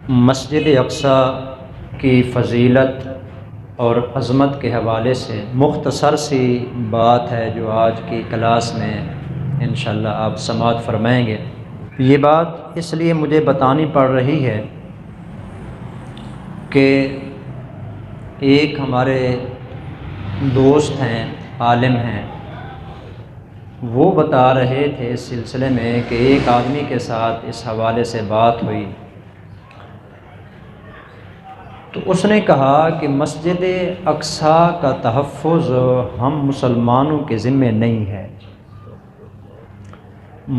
مسجد اقصیٰ کی فضیلت اور عظمت کے حوالے سے مختصر سی بات ہے جو آج کی کلاس میں انشاءاللہ آپ سماعت فرمائیں گے۔ یہ بات اس لیے مجھے بتانی پڑ رہی ہے کہ ایک ہمارے دوست ہیں، عالم ہیں، وہ بتا رہے تھے اس سلسلے میں کہ ایک آدمی کے ساتھ اس حوالے سے بات ہوئی تو اس نے کہا کہ مسجد اقصیٰ کا تحفظ ہم مسلمانوں کے ذمے نہیں ہے۔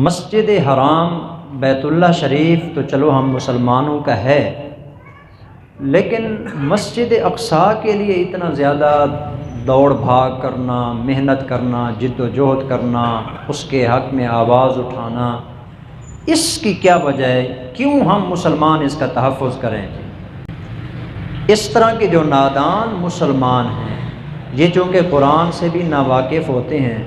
مسجد حرام بیت اللہ شریف تو چلو ہم مسلمانوں کا ہے، لیکن مسجد اقصیٰ کے لیے اتنا زیادہ دوڑ بھاگ کرنا، محنت کرنا، جد و جہد کرنا، اس کے حق میں آواز اٹھانا، اس کی کیا وجہ ہے؟ کیوں ہم مسلمان اس کا تحفظ کریں؟ اس طرح کے جو نادان مسلمان ہیں، یہ چونکہ قرآن سے بھی ناواقف ہوتے ہیں،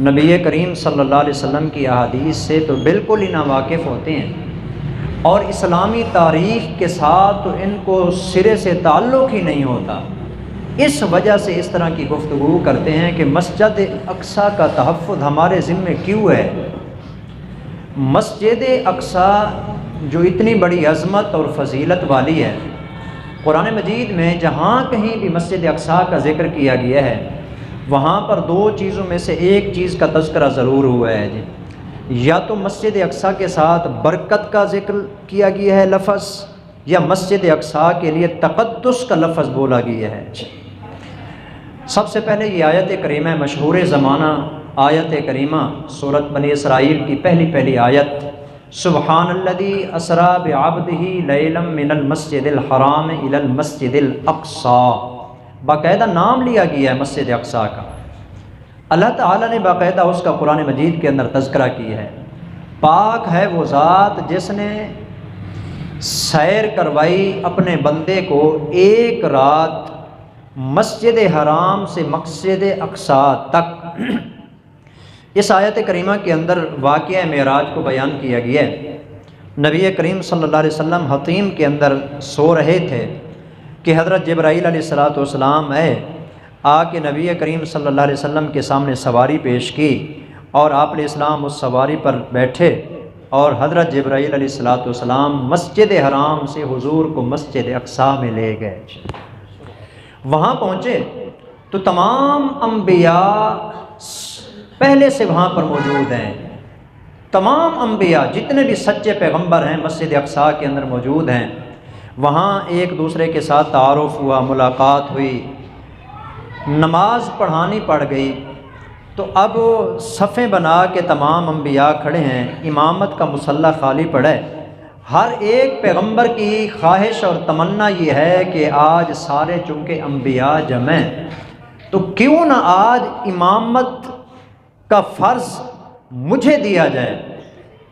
نبی کریم صلی اللہ علیہ وسلم کی احادیث سے تو بالکل ہی ناواقف ہوتے ہیں، اور اسلامی تاریخ کے ساتھ تو ان کو سرے سے تعلق ہی نہیں ہوتا، اس وجہ سے اس طرح کی گفتگو کرتے ہیں کہ مسجد اقصیٰ کا تحفظ ہمارے ذمے کیوں ہے؟ مسجد اقصیٰ جو اتنی بڑی عظمت اور فضیلت والی ہے، قرآن مجید میں جہاں کہیں بھی مسجد اقصیٰ کا ذکر کیا گیا ہے وہاں پر دو چیزوں میں سے ایک چیز کا تذکرہ ضرور ہوا ہے جی، یا تو مسجد اقصیٰ کے ساتھ برکت کا ذکر کیا گیا ہے لفظ، یا مسجد اقصیٰ کے لیے تقدس کا لفظ بولا گیا ہے۔ سب سے پہلے یہ آیت کریمہ مشہور زمانہ آیت کریمہ سورۃ بنی اسرائیل کی پہلی آیت، سبحان الذی اسریٰ بعبدہ لیلا من المسجد الحرام الی المسجد الاقصیٰ، باقاعدہ نام لیا گیا ہے مسجد اقصیٰ کا، اللہ تعالیٰ نے باقاعدہ اس کا قرآن مجید کے اندر تذکرہ کیا ہے۔ پاک ہے وہ ذات جس نے سیر کروائی اپنے بندے کو ایک رات مسجد حرام سے مسجد اقصیٰ تک۔ اس آیت کریمہ کے اندر واقعہ معراج کو بیان کیا گیا ہے۔ نبی کریم صلی اللہ علیہ وسلم حطیم کے اندر سو رہے تھے کہ حضرت جبرائیل علیہ السلام آ کے نبی کریم صلی اللہ علیہ وسلم کے سامنے سواری پیش کی، اور آپ علیہ السلام اس سواری پر بیٹھے، اور حضرت جبرائیل علیہ السلام مسجد حرام سے حضور کو مسجد اقصیٰ میں لے گئے۔ وہاں پہنچے تو تمام انبیاء پہلے سے وہاں پر موجود ہیں، تمام انبیاء جتنے بھی سچے پیغمبر ہیں مسجد اقصیٰ کے اندر موجود ہیں۔ وہاں ایک دوسرے کے ساتھ تعارف ہوا، ملاقات ہوئی، نماز پڑھانی پڑ گئی، تو اب صفیں بنا کے تمام انبیاء کھڑے ہیں، امامت کا مصلی خالی پڑا ہے۔ ہر ایک پیغمبر کی خواہش اور تمنا یہ ہے کہ آج سارے چونکہ انبیاء جمع ہیں تو کیوں نہ آج امامت کا فرض مجھے دیا جائے،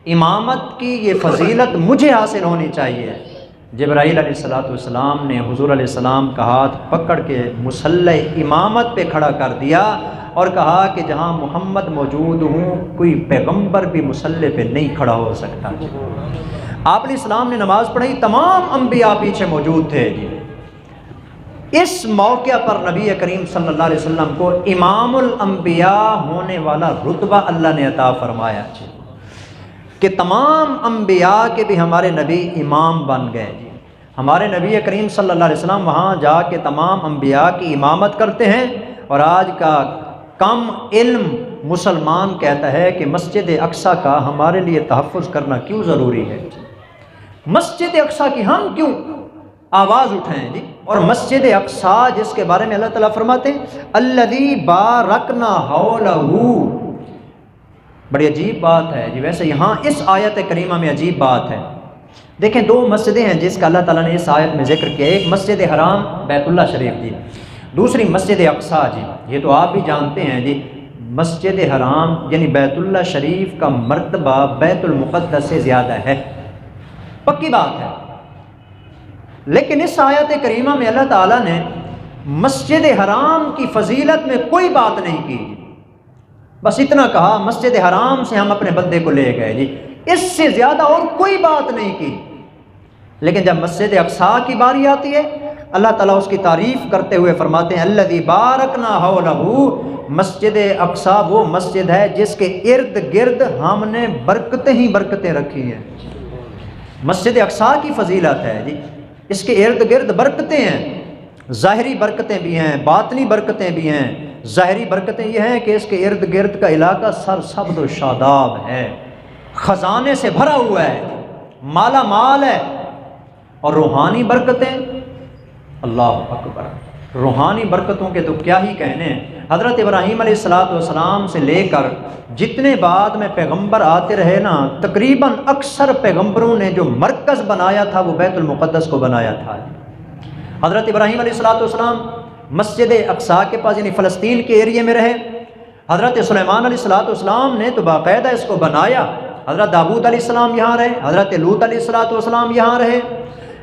امامت کی یہ فضیلت مجھے حاصل ہونی چاہیے۔ جبرائیل علیہ السلام نے حضور علیہ السلام کا ہاتھ پکڑ کے مصلی امامت پہ کھڑا کر دیا اور کہا کہ جہاں محمد موجود ہوں کوئی پیغمبر بھی مصلی پہ نہیں کھڑا ہو سکتا۔ آپ علیہ السلام نے نماز پڑھی، تمام انبیاء پیچھے موجود تھے جی۔ اس موقع پر نبی کریم صلی اللہ علیہ وسلم کو امام الانبیاء ہونے والا رتبہ اللہ نے عطا فرمایا جی، کہ تمام انبیاء کے بھی ہمارے نبی امام بن گئے جی۔ ہمارے نبی کریم صلی اللہ علیہ وسلم وہاں جا کے تمام انبیاء کی امامت کرتے ہیں، اور آج کا کم علم مسلمان کہتا ہے کہ مسجد اقصیٰ کا ہمارے لیے تحفظ کرنا کیوں ضروری ہے؟ مسجد اقصیٰ کی ہم کیوں آواز اٹھائیں جی؟ اور مسجد اقصیٰ جس کے بارے میں اللہ تعالیٰ فرماتے ہیں الذی بارکنا حولہ، بڑی عجیب بات ہے جی۔ ویسے یہاں اس آیت کریمہ میں عجیب بات ہے، دیکھیں دو مسجدیں ہیں جس کا اللہ تعالیٰ نے اس آیت میں ذکر کیا، ایک مسجد حرام بیت اللہ شریف جی، دوسری مسجد اقصیٰ جی۔ یہ تو آپ بھی جانتے ہیں جی، مسجد حرام یعنی بیت اللہ شریف کا مرتبہ بیت المقدس سے زیادہ ہے، پکی بات ہے، لیکن اس آیت کریمہ میں اللہ تعالیٰ نے مسجد حرام کی فضیلت میں کوئی بات نہیں کی، بس اتنا کہا مسجد حرام سے ہم اپنے بندے کو لے گئے جی، اس سے زیادہ اور کوئی بات نہیں کی۔ لیکن جب مسجد اقصیٰ کی باری آتی ہے اللہ تعالیٰ اس کی تعریف کرتے ہوئے فرماتے ہیں الذی بارکنا حولہ، مسجد اقصیٰ وہ مسجد ہے جس کے ارد گرد ہم نے برکتیں ہی برکتیں رکھی ہیں۔ مسجد اقصیٰ کی فضیلت ہے جی، اس کے ارد گرد برکتیں ہیں، ظاہری برکتیں بھی ہیں، باطنی برکتیں بھی ہیں۔ ظاہری برکتیں یہ ہیں کہ اس کے ارد گرد کا علاقہ سرسبز و شاداب ہے، خزانے سے بھرا ہوا ہے، مالا مال ہے۔ اور روحانی برکتیں، اللہ اکبر، روحانی برکتوں کے تو کیا ہی کہنے ہیں۔ حضرت ابراہیم علیہ السلام سے لے کر جتنے بعد میں پیغمبر آتے رہے نا، تقریباً اکثر پیغمبروں نے جو مرکز بنایا تھا وہ بیت المقدس کو بنایا تھا۔ حضرت ابراہیم علیہ السلام مسجد اقصیٰ کے پاس یعنی فلسطین کے ایریے میں رہے۔ حضرت سلیمان علیہ السلام نے تو باقاعدہ اس کو بنایا۔ حضرت داؤد علیہ السلام یہاں رہے، حضرت لوط علیہ السلام یہاں رہے،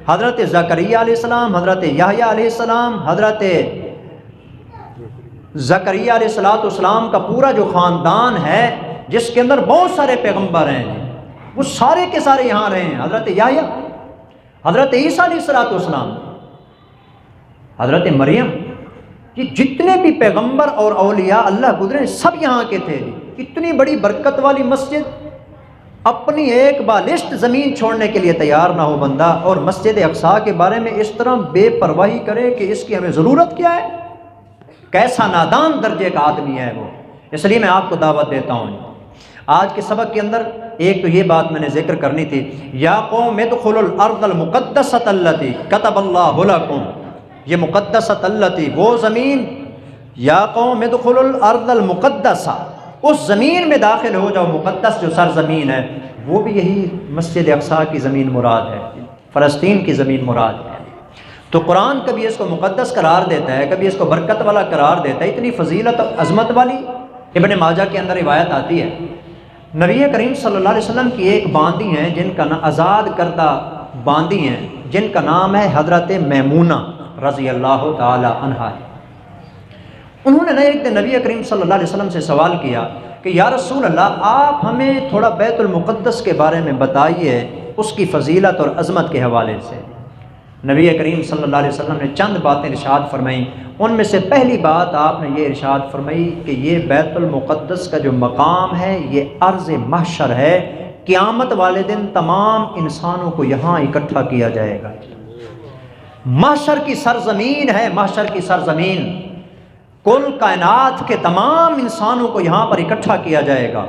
حضرت زکریا علیہ السلام، حضرت یحییٰ علیہ السلام، حضرت زکریا علیہ السلام کا پورا جو خاندان ہے جس کے اندر بہت سارے پیغمبر ہیں وہ سارے کے سارے یہاں رہے ہیں۔ حضرت یحییٰ، حضرت عیسیٰ علیہ السلام، حضرت مریم، یہ جتنے بھی پیغمبر اور اولیاء اللہ گزرے سب یہاں کے تھے۔ اتنی بڑی برکت والی مسجد، اپنی ایک بالشت زمین چھوڑنے کے لیے تیار نہ ہو بندہ، اور مسجد اقصیٰ کے بارے میں اس طرح بے پرواہی کرے کہ اس کی ہمیں ضرورت کیا ہے۔ کیسا نادان درجے کا آدمی ہے وہ۔ اس لیے میں آپ کو دعوت دیتا ہوں آج کے سبق کے اندر ایک تو یہ بات میں نے ذکر کرنی تھی، یا قوم ادخلوا الارض المقدسۃ التی کتب اللہ لکم، یہ مقدسۃ التی وہ زمین، یا قوم ادخلوا الارض المقدسہ، اس زمین میں داخل ہو جاؤ، مقدس جو سرزمین ہے وہ بھی یہی مسجد اقصیٰ کی زمین مراد ہے، فلسطین کی زمین مراد ہے۔ تو قرآن کبھی اس کو مقدس قرار دیتا ہے، کبھی اس کو برکت والا قرار دیتا ہے، اتنی فضیلت اور عظمت والی۔ ابن ماجہ کے اندر روایت آتی ہے، نبی کریم صلی اللہ علیہ وسلم کی ایک باندی ہیں جن کا آزاد کردہ باندی ہیں جن کا نام ہے حضرت میمونہ رضی اللہ تعالی عنہا ہے۔ انہوں نے ایک دن نبی کریم صلی اللہ علیہ وسلم سے سوال کیا کہ یا رسول اللہ، آپ ہمیں تھوڑا بیت المقدس کے بارے میں بتائیے، اس کی فضیلت اور عظمت کے حوالے سے۔ نبی کریم صلی اللہ علیہ وسلم نے چند باتیں ارشاد فرمائیں، ان میں سے پہلی بات آپ نے یہ ارشاد فرمائی کہ یہ بیت المقدس کا جو مقام ہے یہ ارض محشر ہے، قیامت والے دن تمام انسانوں کو یہاں اکٹھا کیا جائے گا۔ محشر کی سرزمین ہے، محشر کی سرزمین، کل کائنات کے تمام انسانوں کو یہاں پر اکٹھا کیا جائے گا۔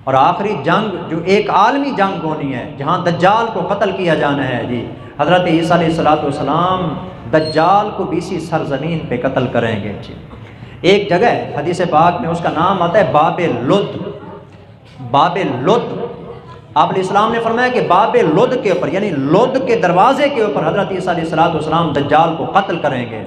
اور آخری جنگ جو ایک عالمی جنگ ہونی ہے جہاں دجال کو قتل کیا جانا ہے جی، حضرت عیسیٰ علیہ السلام دجال کو بھی اسی سرزمین پہ قتل کریں گے جی۔ ایک جگہ ہے حدیث پاک میں، اس کا نام آتا ہے باب لد، باب لد۔ آپ علیہ السلام نے فرمایا کہ باب لد کے اوپر یعنی لد کے دروازے کے اوپر حضرت عیسیٰ علیہ السلام دجال کو قتل کریں گے۔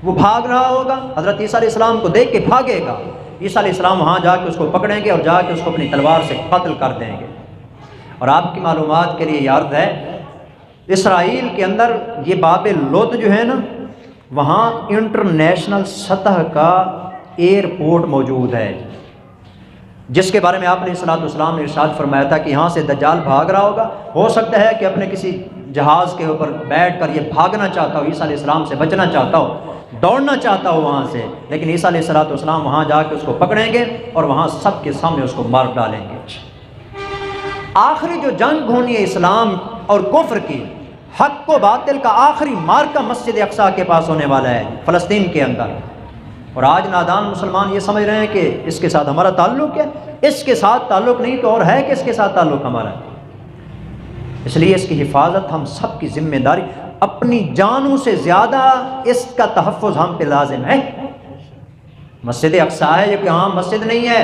وہ بھاگ رہا ہوگا، حضرت عیسیٰ علیہ السلام کو دیکھ کے بھاگے گا، عیسیٰ علیہ السلام وہاں جا کے اس کو پکڑیں گے اور جا کے اس کو اپنی تلوار سے قتل کر دیں گے۔ اور آپ کی معلومات کے لیے یاد ہے، اسرائیل کے اندر یہ باب لد جو ہے نا، وہاں انٹرنیشنل سطح کا ایئرپورٹ موجود ہے، جس کے بارے میں آپ علیہ السلام نے ارشاد فرمایا تھا کہ یہاں سے دجال بھاگ رہا ہوگا، ہو سکتا ہے کہ اپنے کسی جہاز کے اوپر بیٹھ کر یہ بھاگنا چاہتا ہو، عیسیٰ علیہ السلام سے بچنا چاہتا ہو، دوڑنا چاہتا ہو وہاں سے، لیکن عیسیٰ علیہ السلام وہاں جا کے اس کو پکڑیں گے اور وہاں سب کے سامنے اس کو مار ڈالیں گے۔ آخری جو جنگ ہونی ہے اسلام اور کفر کی، حق و باطل کا آخری مارکہ مسجد اقصیٰ کے پاس ہونے والا ہے، فلسطین کے اندر۔ اور آج نادان مسلمان یہ سمجھ رہے ہیں کہ اس کے ساتھ ہمارا تعلق ہے، اس کے ساتھ تعلق نہیں تو اور ہے کہ اس کے ساتھ تعلق ہمارا ہے۔ اس لیے اس کی حفاظت ہم سب کی ذمہ داری، اپنی جانوں سے زیادہ اس کا تحفظ ہم پہ لازم ہے۔ مسجد اقصیٰ ہے یہ کہ ہاں مسجد نہیں ہے،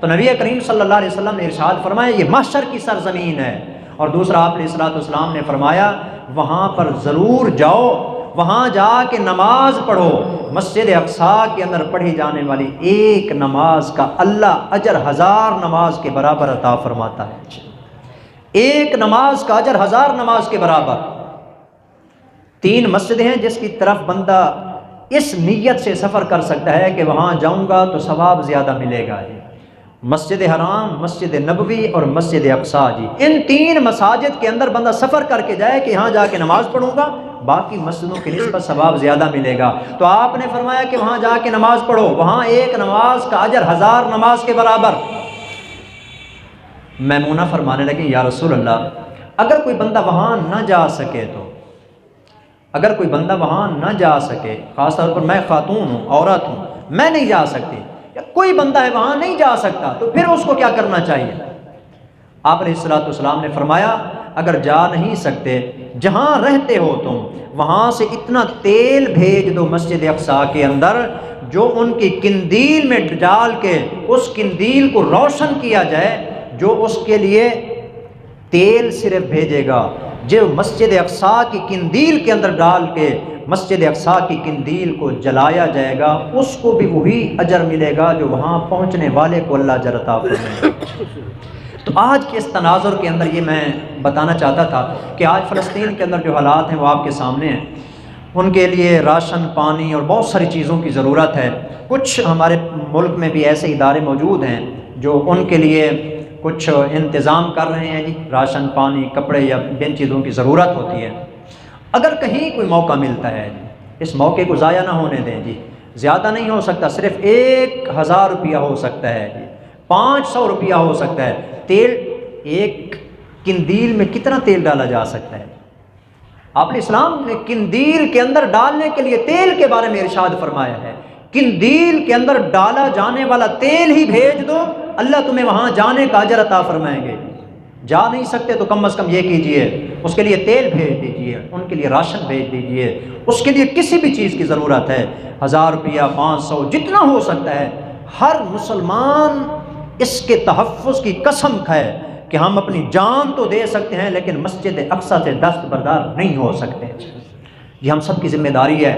تو نبی کریم صلی اللہ علیہ وسلم نے ارشاد فرمایا یہ محشر کی سرزمین ہے۔ اور دوسرا آپ علیہ السلام نے فرمایا وہاں پر ضرور جاؤ، وہاں جا کے نماز پڑھو۔ مسجد اقصیٰ کے اندر پڑھی جانے والی ایک نماز کا اللہ اجر 1000 نماز کے برابر عطا فرماتا ہے۔ ایک نماز کا اجر 1000 نماز کے برابر۔ 3 مسجدیں ہیں جس کی طرف بندہ اس نیت سے سفر کر سکتا ہے کہ وہاں جاؤں گا تو ثواب زیادہ ملے گا۔ مسجد حرام، مسجد نبوی اور مسجد اقصیٰ جی، ان تین مساجد کے اندر بندہ سفر کر کے جائے کہ یہاں جا کے نماز پڑھوں گا، باقی مسجدوں کی نسبت ثواب زیادہ ملے گا۔ تو آپ نے فرمایا کہ وہاں جا کے نماز پڑھو، وہاں ایک نماز کا اجر 1000 نماز کے برابر۔ میمونہ فرمانے لگی یا رسول اللہ، اگر کوئی بندہ وہاں نہ جا سکے تو، اگر کوئی بندہ وہاں نہ جا سکے، خاص طور پر میں خاتون ہوں، عورت ہوں، میں نہیں جا سکتی، یا کوئی بندہ ہے وہاں نہیں جا سکتا، تو پھر اس کو کیا کرنا چاہیے؟ آپ علیہ الصلوۃ والسلام نے فرمایا اگر جا نہیں سکتے، جہاں رہتے ہو تم وہاں سے اتنا تیل بھیج دو مسجد اقصیٰ کے اندر جو ان کی قندیل میں ڈال کے اس قندیل کو روشن کیا جائے، جو اس کے لیے تیل صرف بھیجے گا، جو مسجد اقصیٰ کی قندیل کے اندر ڈال کے مسجد اقصیٰ کی قندیل کو جلایا جائے گا، اس کو بھی وہی اجر ملے گا جو وہاں پہنچنے والے کو اللہ اجر عطا فرمائے۔ تو آج کے اس تناظر کے اندر یہ میں بتانا چاہتا تھا کہ آج فلسطین کے اندر جو حالات ہیں وہ آپ کے سامنے ہیں، ان کے لیے راشن، پانی اور بہت ساری چیزوں کی ضرورت ہے۔ کچھ ہمارے ملک میں بھی ایسے ادارے موجود ہیں جو ان کے لیے کچھ انتظام کر رہے ہیں جی، راشن، پانی، کپڑے یا جن چیزوں کی ضرورت ہوتی ہے۔ اگر کہیں کوئی موقع ملتا ہے اس موقع کو ضائع نہ ہونے دیں جی، زیادہ نہیں ہو سکتا، صرف 1000 روپیہ ہو سکتا ہے جی، 500 روپیہ ہو سکتا ہے۔ تیل، ایک قندیل میں کتنا تیل ڈالا جا سکتا ہے؟ آپ نے اسلام نے قندیل کے اندر ڈالنے کے لیے تیل کے بارے میں ارشاد فرمایا ہے، قندیل کے اندر ڈالا جانے والا تیل ہی بھیج دو، اللہ تمہیں وہاں جانے کا اجر عطا فرمائیں گے۔ جا نہیں سکتے تو کم از کم یہ کیجئے، اس کے لیے تیل بھیج دیجئے، ان کے لیے راشن بھیج دیجئے، اس کے لیے کسی بھی چیز کی ضرورت ہے، 1000 روپیہ، 500، جتنا ہو سکتا ہے۔ ہر مسلمان اس کے تحفظ کی قسم کھائے کہ ہم اپنی جان تو دے سکتے ہیں لیکن مسجد اقصیٰ سے دستبردار نہیں ہو سکتے۔ یہ ہم سب کی ذمہ داری ہے۔